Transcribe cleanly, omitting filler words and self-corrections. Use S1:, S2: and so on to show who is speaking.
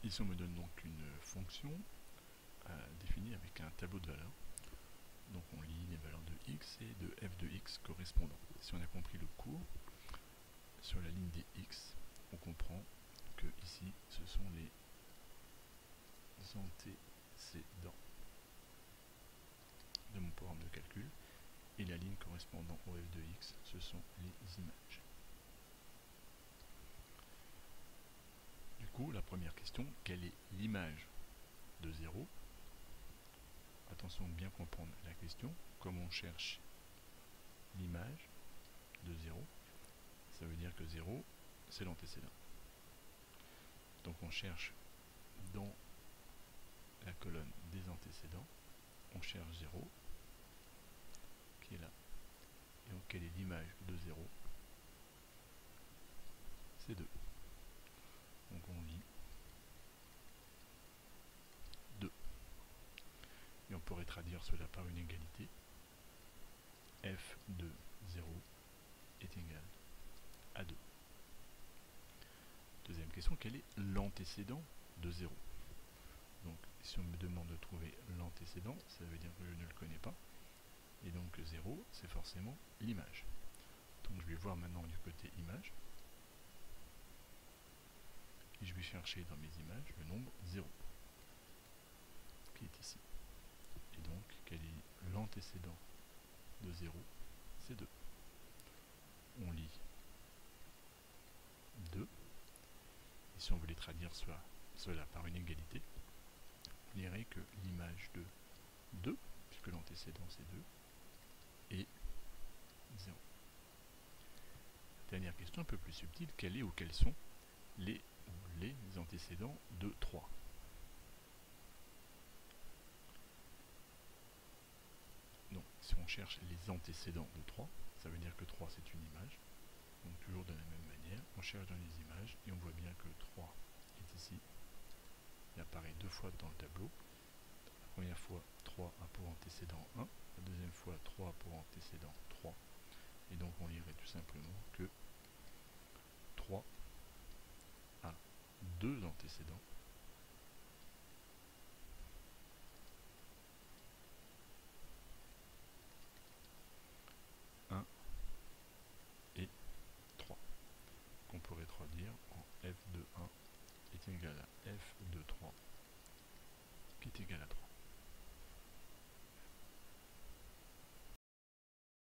S1: Ici on me donne donc une fonction définie avec un tableau de valeurs. Donc on lit les valeurs de x et de f de x correspondants. Si on a compris le cours, sur la ligne des x, on comprend que ici ce sont les antécédents de mon programme de calcul, et la ligne correspondant au f de x, ce sont les images. Du coup, la première question, quelle est l'image de 0? Attention de bien comprendre la question. Comme on cherche l'image de 0, ça veut dire que 0, c'est l'antécédent. Donc on cherche dans la colonne des antécédents, on cherche 0, qui est là. Et donc quelle est l'image de 0? C'est 2. Donc on lit 2. Et on pourrait traduire cela par une égalité. F de 0 est égal à 2. Deuxième question, quel est l'antécédent de 0? Donc si on me demande de trouver l'antécédent, ça veut dire que je ne le connais pas. Et donc 0, c'est forcément l'image. Donc je vais voir maintenant du côté image. Et je vais chercher dans mes images le nombre 0, qui est ici. Et donc, quel est l'antécédent de 0? C'est 2. On lit 2. Et si on voulait traduire cela par une égalité, on dirait que l'image de 2, puisque l'antécédent c'est 2, est 0. Dernière question un peu plus subtile, quel est ou quels sont les antécédents de 3? Donc, si on cherche les antécédents de 3, ça veut dire que 3 c'est une image. Donc toujours de la même manière, on cherche dans les images et on voit bien que 3 est ici. Il apparaît deux fois dans le tableau. La première fois, 3 a pour antécédent 1. La deuxième fois, 3 a pour antécédent 3. Et donc on lirait tout simplement que 3 a deux antécédents